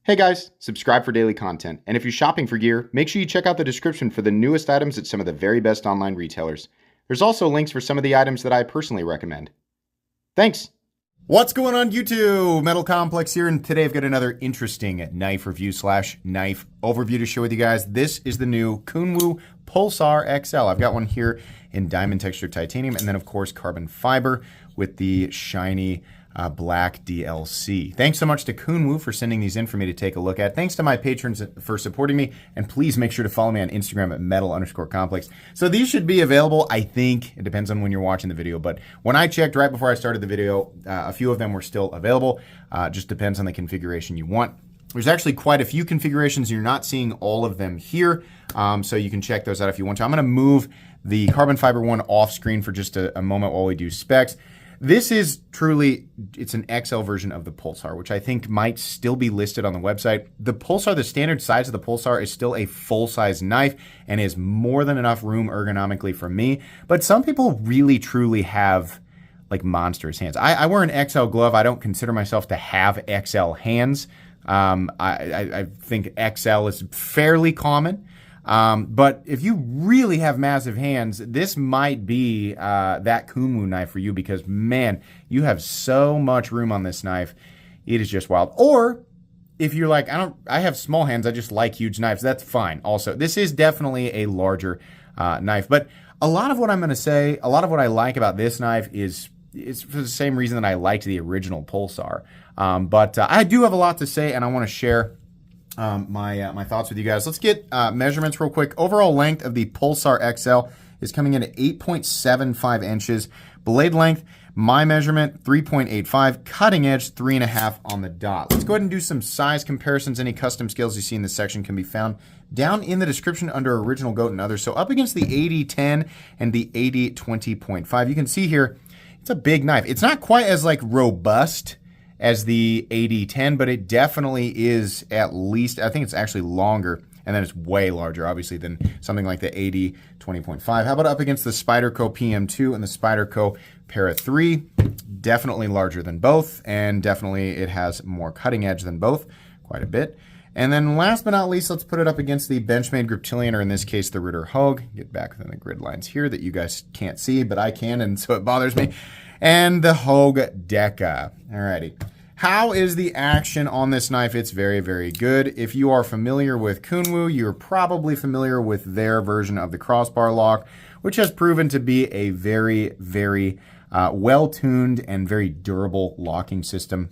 Hey guys, subscribe for daily content. And if you're shopping for gear, make sure you check out the description for the newest items at some of the very best online retailers. There's also links for some of the items that I personally recommend. Thanks! What's going on YouTube? Metal Complex here, and today I've got another interesting knife review / knife overview to share with you guys. This is the new Kunwu Pulsar XL. I've got one here in diamond texture titanium, and then of course carbon fiber with the shiny black DLC. Thanks so much to Kunwu for sending these in for me to take a look at. Thanks to my patrons for supporting me, and please make sure to follow me on Instagram at metal_complex. So these should be available, I think. It depends on when you're watching the video, but when I checked right before I started the video, a few of them were still available. Just depends on the configuration you want. There's actually quite a few configurations. You're not seeing all of them here, so you can check those out if you want to. I'm going to move the carbon fiber one off screen for just a moment while we do specs. This is truly, it's an XL version of the Pulsar, which I think might still be listed on the website. The Pulsar, the standard size of the Pulsar is still a full-size knife and is more than enough room ergonomically for me. But some people really, truly have like monstrous hands. I wear an XL glove. I don't consider myself to have XL hands. I think XL is fairly common. But if you really have massive hands, this might be that Kunwu knife for you because, man, you have so much room on this knife. It is just wild. Or if you're like, I have small hands, I just like huge knives, that's fine also. This is definitely a larger knife. But a lot of what I'm going to say, a lot of what I like about this knife is for the same reason that I liked the original Pulsar. But I do have a lot to say, and I want to share my thoughts with you guys. Let's get measurements real quick. Overall length of the Pulsar XL is coming in at 8.75 inches. Blade length, my measurement, 3.85. Cutting edge, 3.5 on the dot. Let's go ahead and do some size comparisons. Any custom scales you see in this section can be found down in the description under original goat and others. So up against the 8010 and the 8020.5, you can see here, it's a big knife. It's not quite as like robust as the 8010, but it definitely is at least, I think it's actually longer, and then it's way larger, obviously, than something like the 8020.5. How about up against the Spyderco PM2 and the Spyderco Para 3? Definitely larger than both, and definitely it has more cutting edge than both, quite a bit. And then last but not least, let's put it up against the Benchmade Griptilian, or in this case, the Ritter Hogue. Get back within the grid lines here that you guys can't see, but I can, and so it bothers me. And the Hogue Deca. Alrighty. How is the action on this knife? It's very, very good. If you are familiar with Kunwu, you're probably familiar with their version of the crossbar lock, which has proven to be a very, very well-tuned and very durable locking system.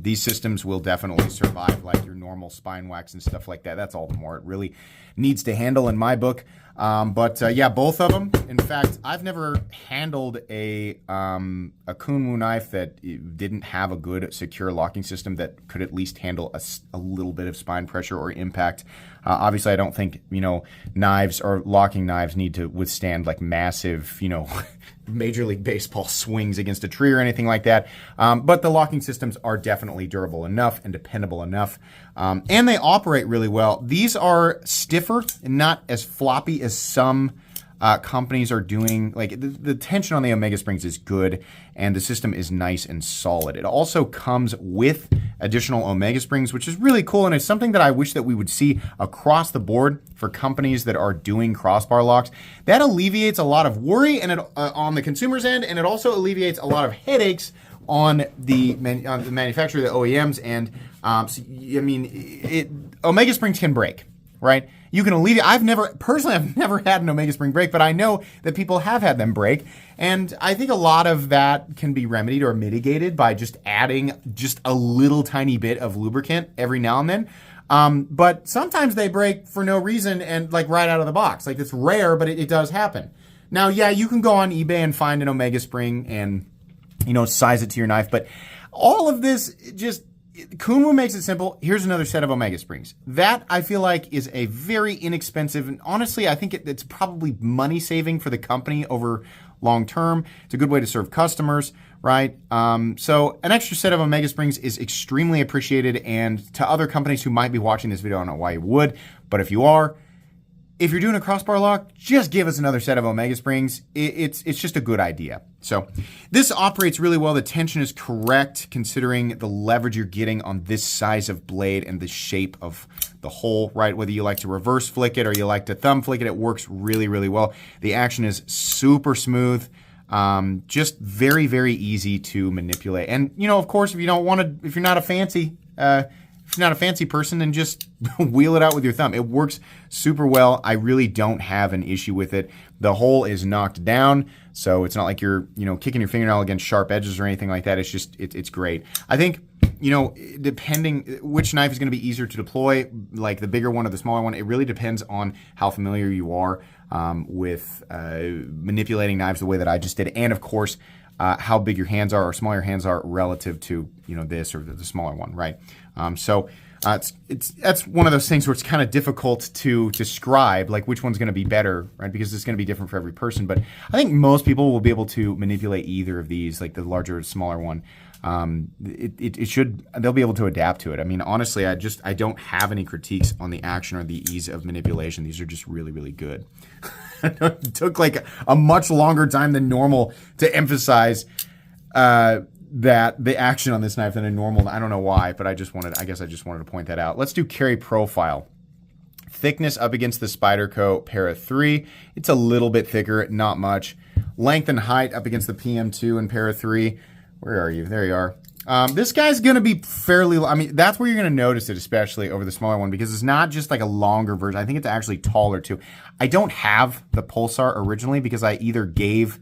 These systems will definitely survive like your normal spine wax and stuff like that. That's all the more it really needs to handle in my book. Yeah, both of them. In fact, I've never handled a Kunwu knife that didn't have a good secure locking system that could at least handle a little bit of spine pressure or impact. Obviously, I don't think, knives or locking knives need to withstand like massive, Major League Baseball swings against a tree or anything like that. But the locking systems are definitely durable enough and dependable enough. And they operate really well. These are stiffer and not as floppy as some companies are doing. Like the tension on the Omega Springs is good, and the system is nice and solid. It also comes with additional Omega Springs, which is really cool, and it's something that I wish that we would see across the board for companies that are doing crossbar locks. That alleviates a lot of worry and on the consumer's end, and it also alleviates a lot of headaches on the manufacturer, the OEMs, and Omega Springs can break, right? You can alleviate. I've never had an Omega Spring break, but I know that people have had them break. And I think a lot of that can be remedied or mitigated by just adding just a little tiny bit of lubricant every now and then. But sometimes they break for no reason and like right out of the box. Like it's rare, but it does happen. Now, yeah, you can go on eBay and find an Omega Spring and, size it to your knife. But all of this Kunwu makes it simple. Here's another set of Omega Springs. That, I feel like, is a very inexpensive, and honestly, I think it's probably money saving for the company over long term. It's a good way to serve customers, right? So an extra set of Omega Springs is extremely appreciated, and to other companies who might be watching this video, I don't know why you would, but if you are, if you're doing a crossbar lock, just give us another set of Omega springs. It's just a good idea. So this operates really well. The tension is correct considering the leverage you're getting on this size of blade and the shape of the hole, right? Whether you like to reverse flick it or you like to thumb flick it, it works really, really well. The action is super smooth. Just very, very easy to manipulate. And, you know, of course, if you don't want to, if you're not a fancy person, then just wheel it out with your thumb. It works super well. I really don't have an issue with it. The hole is knocked down, so it's not like you're, you know, kicking your fingernail against sharp edges or anything like that. It's just, it's great. I think, you know, depending which knife is going to be easier to deploy, like the bigger one or the smaller one, it really depends on how familiar you are with manipulating knives the way that I just did, and of course, how big your hands are or small your hands are relative to, you know, this or the smaller one, right? So that's one of those things where it's kind of difficult to describe, like which one's going to be better, right? Because it's going to be different for every person. But I think most people will be able to manipulate either of these, like the larger or smaller one. They'll be able to adapt to it. I mean, honestly, I don't have any critiques on the action or the ease of manipulation. These are just really, really good. It took like a much longer time than normal to emphasize that the action on this knife than a normal. I don't know why, but I guess I just wanted to point that out. Let's do carry profile. Thickness up against the Spyderco Para 3. It's a little bit thicker, not much. Length and height up against the PM2 and Para 3. Where are you? There you are. This guy's going to be fairly, I mean, that's where you're going to notice it, especially over the smaller one, because it's not just like a longer version. I think it's actually taller too. I don't have the Pulsar originally because I either gave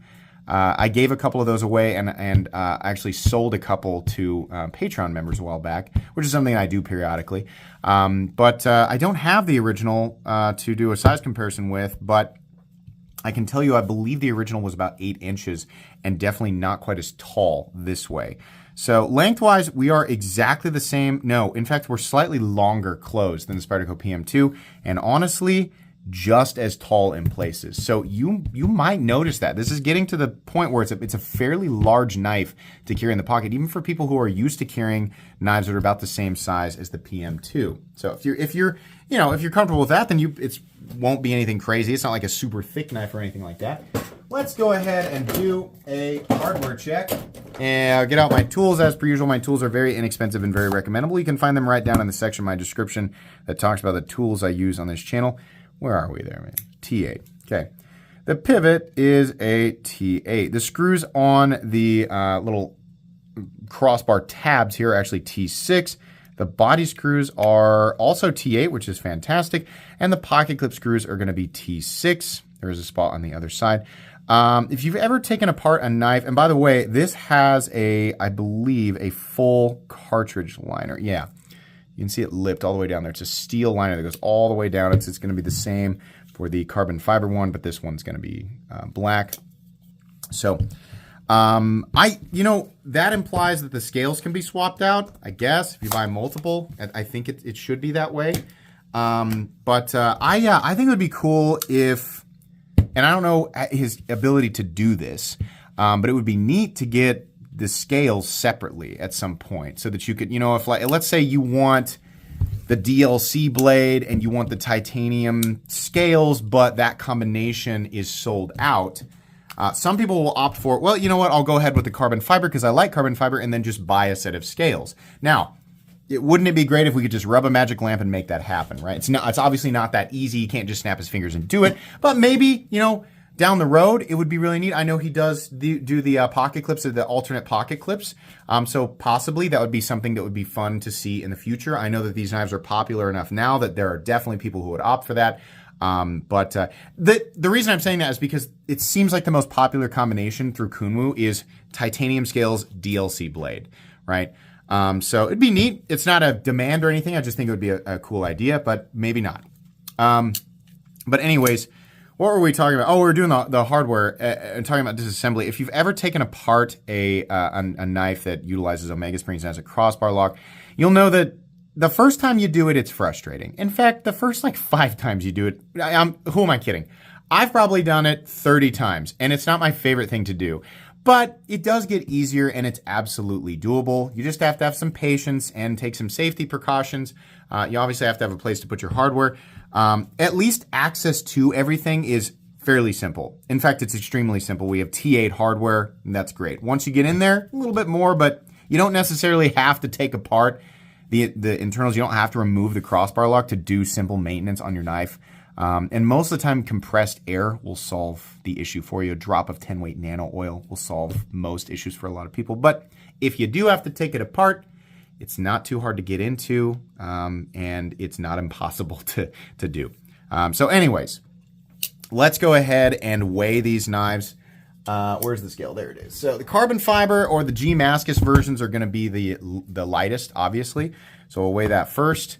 a couple of those away and actually sold a couple to Patreon members a while back, which is something I do periodically. But I don't have the original to do a size comparison with, but I can tell you I believe the original was about 8 inches and definitely not quite as tall this way. So lengthwise, we are exactly the same. No, in fact, we're slightly longer closed than the Spyderco PM2, and honestly, just as tall in places. So you might notice that. This is getting to the point where it's a fairly large knife to carry in the pocket, even for people who are used to carrying knives that are about the same size as the PM2. So if you're comfortable with that, then it won't be anything crazy. It's not like a super thick knife or anything like that. Let's go ahead and do a hardware check. And I'll get out my tools as per usual. My tools are very inexpensive and very recommendable. You can find them right down in the section of my description that talks about the tools I use on this channel. Where are we there, man? T8. Okay. The pivot is a T8. The screws on the little crossbar tabs here are actually T6. The body screws are also T8, which is fantastic. And the pocket clip screws are going to be T6. There is a spot on the other side. If you've ever taken apart a knife, and by the way, this has I believe, a full cartridge liner. Yeah. You can see it lipped all the way down there. It's a steel liner that goes all the way down. It's going to be the same for the carbon fiber one, but this one's going to be black. So, that implies that the scales can be swapped out, I guess, if you buy multiple. I think it should be that way. I think it would be cool if, and I don't know his ability to do this, but it would be neat to get the scales separately at some point so that you could, if like, let's say you want the DLC blade and you want the titanium scales, but that combination is sold out. Some people will opt for, well, you know what, I'll go ahead with the carbon fiber because I like carbon fiber and then just buy a set of scales. Now, wouldn't it be great if we could just rub a magic lamp and make that happen, right? It's obviously not that easy. You can't just snap his fingers and do it, but maybe, down the road, it would be really neat. I know he does do the pocket clips or the alternate pocket clips. So possibly that would be something that would be fun to see in the future. I know that these knives are popular enough now that there are definitely people who would opt for that. But the reason I'm saying that is because it seems like the most popular combination through Kunwu is titanium scales DLC blade, right? So it'd be neat. It's not a demand or anything. I just think it would be a cool idea, but maybe not. But anyways, what were we talking about? Oh, we were doing the hardware and talking about disassembly. If you've ever taken apart a knife that utilizes Omega springs and has a crossbar lock, you'll know that the first time you do it, it's frustrating. In fact, the first 5 times you do it, who am I kidding? I've probably done it 30 times, and it's not my favorite thing to do. But it does get easier and it's absolutely doable. You just have to have some patience and take some safety precautions. You obviously have to have a place to put your hardware. At least access to everything is fairly simple. In fact, it's extremely simple. We have T8 hardware, and that's great. Once you get in there, a little bit more, but you don't necessarily have to take apart the internals. You don't have to remove the crossbar lock to do simple maintenance on your knife. And most of the time, compressed air will solve the issue for you. A drop of 10-weight nano oil will solve most issues for a lot of people. But if you do have to take it apart, it's not too hard to get into, and it's not impossible to do. So anyways, let's go ahead and weigh these knives. Where's the scale? There it is. So the carbon fiber or the Damascus versions are going to be the lightest, obviously. So we'll weigh that first.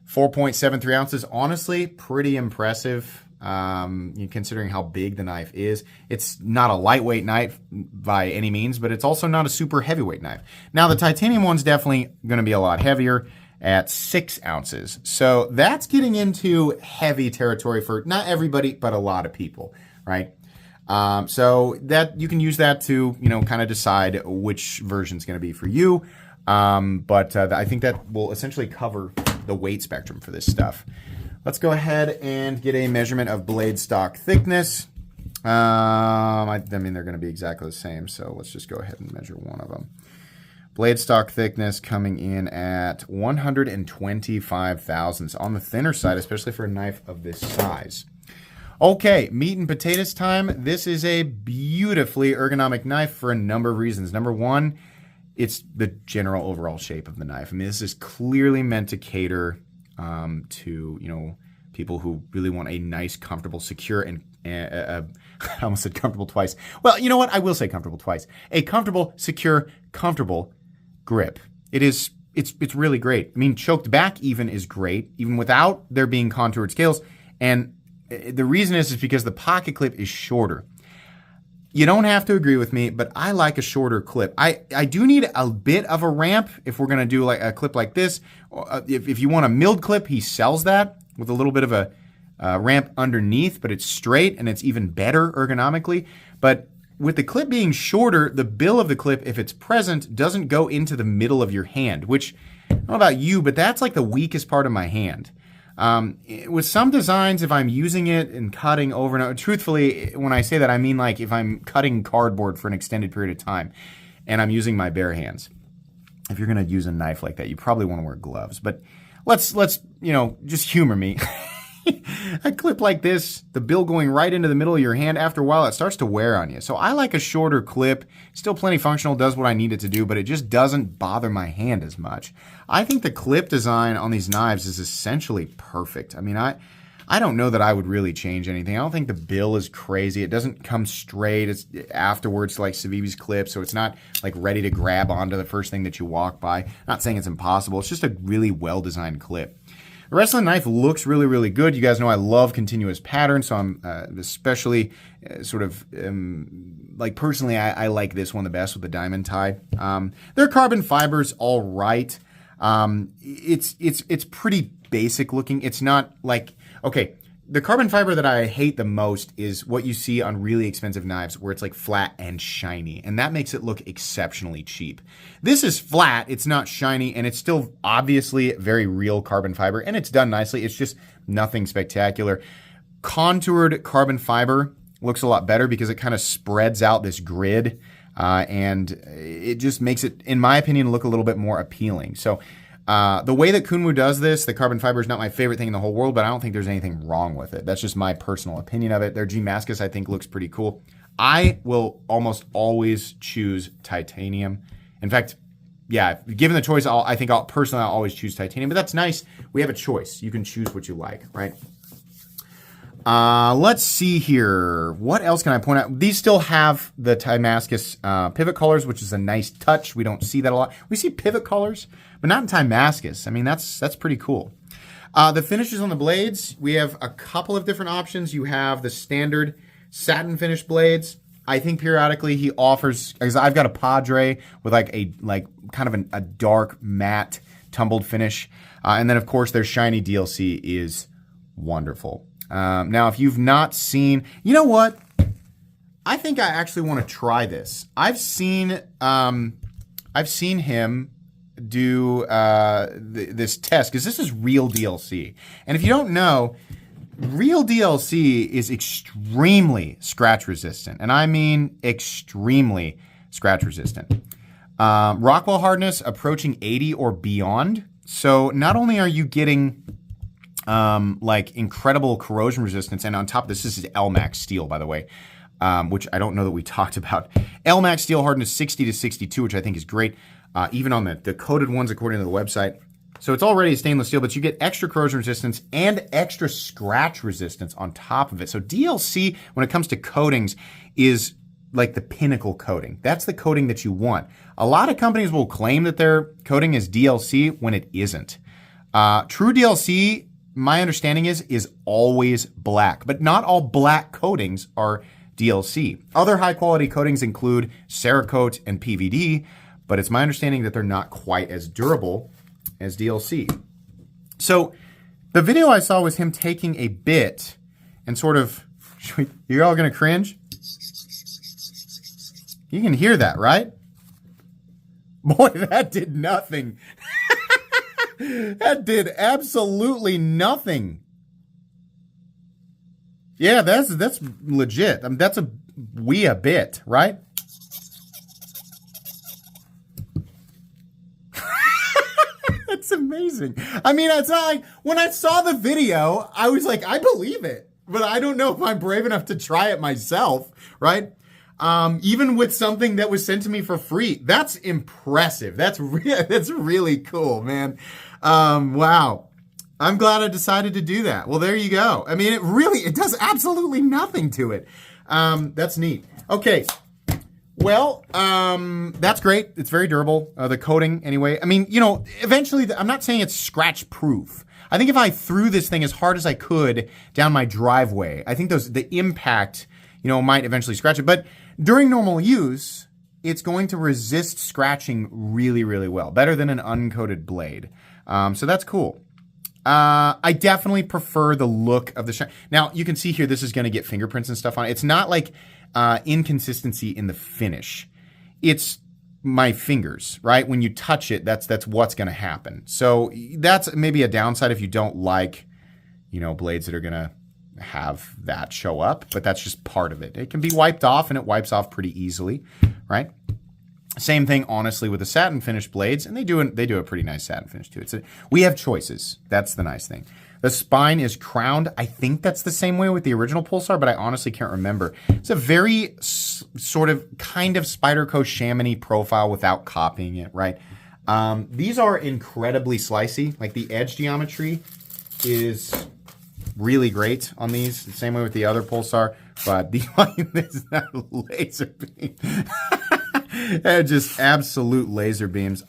4.73 ounces. Honestly, pretty impressive, considering how big the knife is. It's not a lightweight knife by any means, but it's also not a super heavyweight knife. Now, the titanium one's definitely going to be a lot heavier at 6 ounces. So that's getting into heavy territory for not everybody, but a lot of people, right? So that you can use that to, kind of decide which version is going to be for you. But I think that will essentially cover the weight spectrum for this stuff. Let's go ahead and get a measurement of blade stock thickness. I mean, they're going to be exactly the same, so let's just go ahead and measure one of them. Blade stock thickness coming in at 125 thousandths, on the thinner side, especially for a knife of this size. Okay, meat and potatoes time. This is a beautifully ergonomic knife for a number of reasons. Number one, it's the general overall shape of the knife. I mean, this is clearly meant to cater to, people who really want a nice, comfortable, secure, and I almost said comfortable twice. Well, you know what? I will say comfortable twice. A comfortable, secure, comfortable grip. It's really great. I mean, choked back even is great, even without there being contoured scales. And the reason is because the pocket clip is shorter. You don't have to agree with me, but I like a shorter clip. I do need a bit of a ramp if we're going to do like a clip like this. If you want a milled clip, he sells that with a little bit of a ramp underneath, but it's straight and it's even better ergonomically. But with the clip being shorter, the bill of the clip, if it's present, doesn't go into the middle of your hand, which, I don't know about you, but that's like the weakest part of my hand. With some designs, if I'm using it and cutting over and over, truthfully, when I say that, I mean like if I'm cutting cardboard for an extended period of time and I'm using my bare hands. If you're going to use a knife like that, you probably want to wear gloves. But let's just humor me. A clip like this, the bill going right into the middle of your hand, after a while, it starts to wear on you. So I like a shorter clip. Still plenty functional, does what I need it to do, but it just doesn't bother my hand as much. I think the clip design on these knives is essentially perfect. I mean, I don't know that I would really change anything. I don't think the bill is crazy. It doesn't come straight. It's afterwards like Civivi's clip, so it's not like ready to grab onto the first thing that you walk by. Not saying it's impossible. It's just a really well-designed clip. The rest of the knife looks really, really good. You guys know I love continuous patterns, so I'm especially personally, I like this one the best with the diamond tie. Their carbon fiber's all right. It's pretty basic looking. It's not like, okay, the carbon fiber that I hate the most is what you see on really expensive knives where it's like flat and shiny, and that makes it look exceptionally cheap. This is flat, it's not shiny, and it's still obviously very real carbon fiber, and it's done nicely. It's just nothing spectacular. Contoured carbon fiber looks a lot better because it kind of spreads out this grid, and it just makes it, in my opinion, look a little bit more appealing. So the way that Kunwu does this, the carbon fiber is not my favorite thing in the whole world, but I don't think there's anything wrong with it. That's just my personal opinion of it. Their Damascus, I think, looks pretty cool. I will almost always choose titanium. In fact, yeah, given the choice, I think I'll always choose titanium, but that's nice. We have a choice. You can choose what you like, right? Let's see here. What else can I point out? These still have the Damascus pivot collars, which is a nice touch. We don't see that a lot. We see pivot collars, but not in Damascus. I mean, that's pretty cool. The finishes on the blades, we have a couple of different options. You have the standard satin finish blades. I think periodically he offers, because I've got a Padre with kind of a dark matte tumbled finish. And then of course their shiny DLC is wonderful. Now, if you've not seen, you know what? I think I actually want to try this. I've seen him do this test, because this is real DLC. And if you don't know, real DLC is extremely scratch resistant. And I mean extremely scratch resistant. Rockwell hardness approaching 80 or beyond. So not only are you getting like incredible corrosion resistance, and on top of this is LMAX steel, by the way, which I don't know that we talked about. LMAX steel hardness 60 to 62, which I think is great, even on the coated ones according to the website. So it's already stainless steel, but you get extra corrosion resistance and extra scratch resistance on top of it. So DLC, when it comes to coatings, is like the pinnacle coating. That's the coating that you want. A lot of companies will claim that their coating is DLC when it isn't. True DLC, my understanding is always black, but not all black coatings are DLC. Other high quality coatings include Cerakote and PVD, but it's my understanding that they're not quite as durable as DLC. So the video I saw was him taking a bit and sort of, you're all gonna cringe? You can hear that, right? Boy, that did nothing. That did absolutely nothing. Yeah, that's legit. I mean, that's a bit, right? It's amazing. I mean, it's not like, when I saw the video, I was like, I believe it, but I don't know if I'm brave enough to try it myself, right? Even with something that was sent to me for free. That's impressive. That's really cool, man. Wow. I'm glad I decided to do that. Well, there you go. I mean, it does absolutely nothing to it. That's neat. Okay. Well, that's great. It's very durable. The coating, anyway. I mean, eventually, I'm not saying it's scratch proof. I think if I threw this thing as hard as I could down my driveway, I think the impact, might eventually scratch it. But during normal use, it's going to resist scratching really, really well. Better than an uncoated blade. So that's cool. I definitely prefer the look of the shine. Now, you can see here, this is going to get fingerprints and stuff on it. It's not like inconsistency in the finish. It's my fingers, right? When you touch it, that's what's going to happen. So that's maybe a downside if you don't like, blades that are going to have that show up, but that's just part of it. It can be wiped off, and it wipes off pretty easily, right? Same thing, honestly, with the satin finish blades, and they do a pretty nice satin finish too. We have choices. That's the nice thing. The spine is crowned. I think that's the same way with the original Pulsar, but I honestly can't remember. It's a very sort of kind of Spyderco Chamonix profile without copying it, right? These are incredibly slicey. Like, the edge geometry is really great on these. The same way with the other Pulsar, but this is not laser beam. They're just absolute laser beams.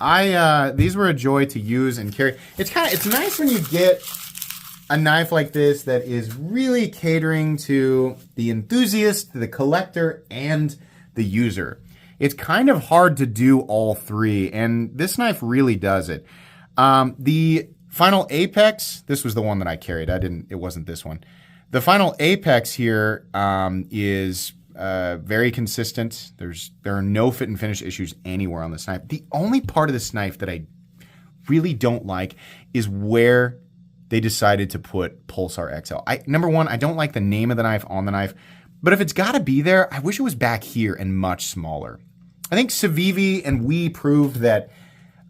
These were a joy to use and carry. It's nice when you get a knife like this that is really catering to the enthusiast, the collector, and the user. It's kind of hard to do all three, and this knife really does it. The final apex, this was the one that I carried. It wasn't this one. The final apex here is very consistent. There are no fit and finish issues anywhere on this knife. The only part of this knife that I really don't like is where they decided to put Pulsar XL. Number one, I don't like the name of the knife on the knife, but if it's got to be there, I wish it was back here and much smaller. I think Civivi and we proved that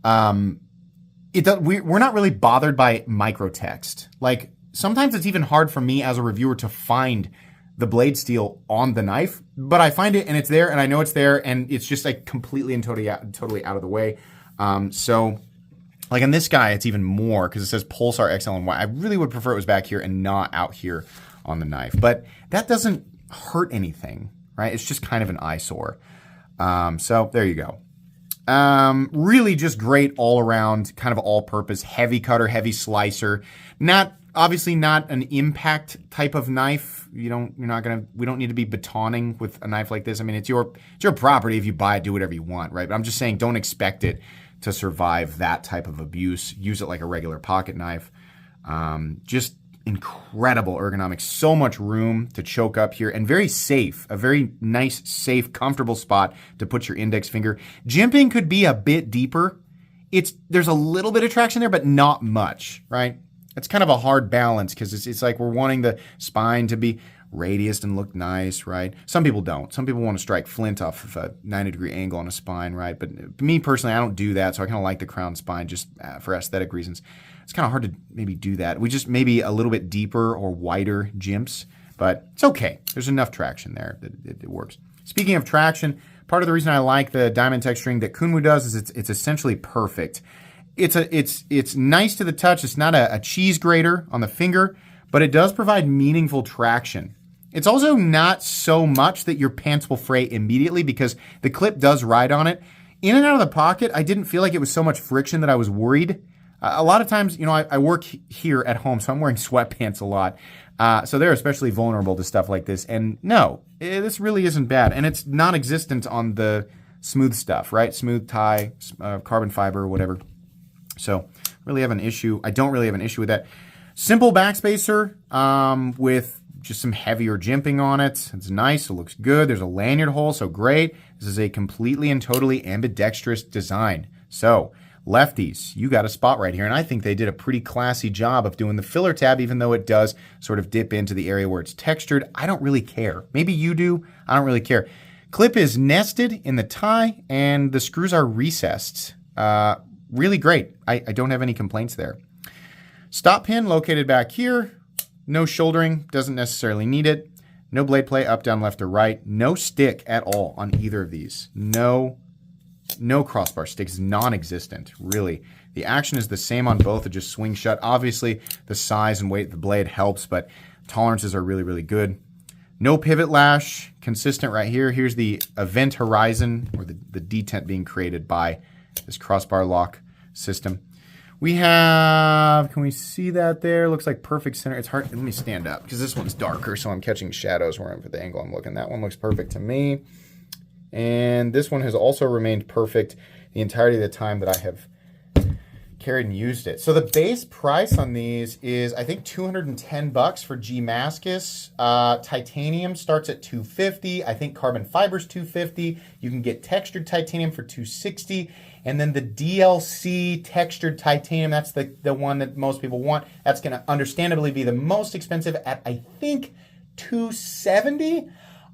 we're not really bothered by microtext. Like, sometimes it's even hard for me as a reviewer to find the blade steel on the knife, but I find it and it's there and I know it's there and it's just like completely and totally out of the way. So like on this guy, it's even more because it says Pulsar XL and Y. I really would prefer it was back here and not out here on the knife, but that doesn't hurt anything, right? It's just kind of an eyesore. So there you go. Really just great all around, kind of all purpose, heavy cutter, heavy slicer. Obviously not an impact type of knife. We don't need to be batoning with a knife like this. I mean, it's your property. If you buy it, do whatever you want, right? But I'm just saying, don't expect it to survive that type of abuse. Use it like a regular pocket knife. Just incredible ergonomics, so much room to choke up here, and very safe, a very nice, safe, comfortable spot to put your index finger. Jimping could be a bit deeper. There's a little bit of traction there, but not much, right? It's kind of a hard balance because it's like we're wanting the spine to be radiused and look nice, right? Some people don't. Some people want to strike flint off of a 90-degree angle on a spine, right? But me personally, I don't do that, so I kind of like the crown spine just for aesthetic reasons. It's kind of hard to maybe do that. We just maybe a little bit deeper or wider jimps, but it's okay. There's enough traction there that it works. Speaking of traction, part of the reason I like the diamond texturing that Kunwu does is it's essentially perfect. It's nice to the touch. It's not a cheese grater on the finger, but it does provide meaningful traction. It's also not so much that your pants will fray immediately because the clip does ride on it. In and out of the pocket, I didn't feel like it was so much friction that I was worried. A lot of times, I work here at home, so I'm wearing sweatpants a lot. So they're especially vulnerable to stuff like this. And no, this really isn't bad. And it's non-existent on the smooth stuff, right? Smooth tie, carbon fiber, whatever. So really have an issue. I don't really have an issue with that. Simple backspacer with just some heavier jimping on it. It's nice. It looks good. There's a lanyard hole, so great. This is a completely and totally ambidextrous design. So lefties, you got a spot right here. And I think they did a pretty classy job of doing the filler tab, even though it does sort of dip into the area where it's textured. I don't really care. Maybe you do. I don't really care. Clip is nested in the tie, and the screws are recessed. Really great. I don't have any complaints there. Stop pin located back here. No shouldering, doesn't necessarily need it. No blade play up, down, left, or right. No stick at all on either of these. No crossbar sticks, non-existent, really. The action is the same on both, it just swings shut. Obviously, the size and weight of the blade helps, but tolerances are really, really good. No pivot lash, consistent right here. Here's the event horizon, or the detent being created by this crossbar lock system. We have, can we see that there? Looks like perfect center. It's hard, let me stand up because this one's darker, so I'm catching shadows where I'm for the angle I'm looking. That one looks perfect to me. And this one has also remained perfect the entirety of the time that I have carried and used it. So the base price on these is, I think, $210 for G Mascus. Titanium starts at $250. I think carbon fiber's $250. You can get textured titanium for $260. And then the DLC textured titanium, that's the one that most people want. That's going to understandably be the most expensive at, I think, $270.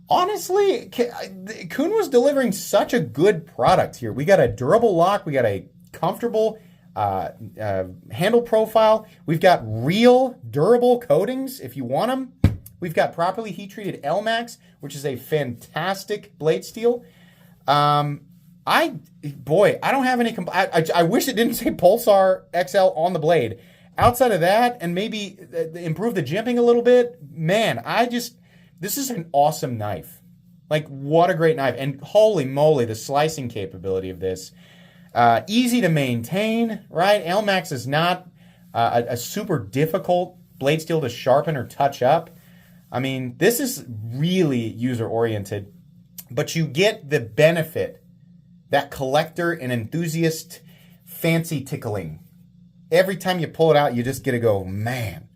Honestly, Kunwu's delivering such a good product here. We got a durable lock. We got a comfortable handle profile. We've got real durable coatings if you want them. We've got properly heat-treated L-Max, which is a fantastic blade steel. I don't have any I wish it didn't say Pulsar XL on the blade. Outside of that, and maybe improve the jimping a little bit, man, this is an awesome knife. Like, what a great knife. And holy moly, the slicing capability of this. Easy to maintain, right? L-Max is not a super difficult blade steel to sharpen or touch up. I mean, this is really user-oriented, but you get the benefit, that collector and enthusiast fancy tickling. Every time you pull it out, you just get to go, man,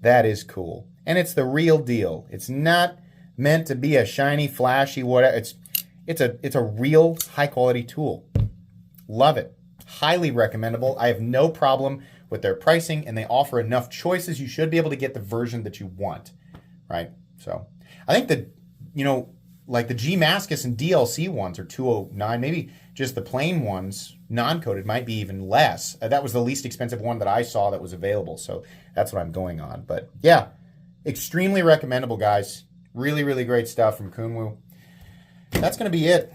that is cool. And it's the real deal. It's not meant to be a shiny, flashy, whatever. It's a real high-quality tool. Love it. Highly recommendable. I have no problem with their pricing, and they offer enough choices. You should be able to get the version that you want, right? So I think that, like the G Mascus and DLC ones are $209. Maybe just the plain ones, non-coated, might be even less. That was the least expensive one that I saw that was available, so that's what I'm going on. But yeah, extremely recommendable, guys. Really, really great stuff from Kunwu. That's going to be it.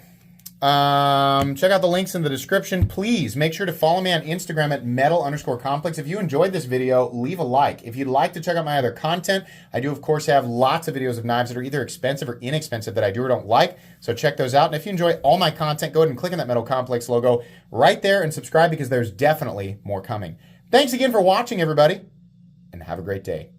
Check out the links in the description. Please make sure to follow me on Instagram at metal_complex. If you enjoyed this video, leave a like. If you'd like to check out my other content, I do, of course, have lots of videos of knives that are either expensive or inexpensive that I do or don't like. So check those out. And if you enjoy all my content, go ahead and click on that Metal Complex logo right there and subscribe because there's definitely more coming. Thanks again for watching, everybody, and have a great day.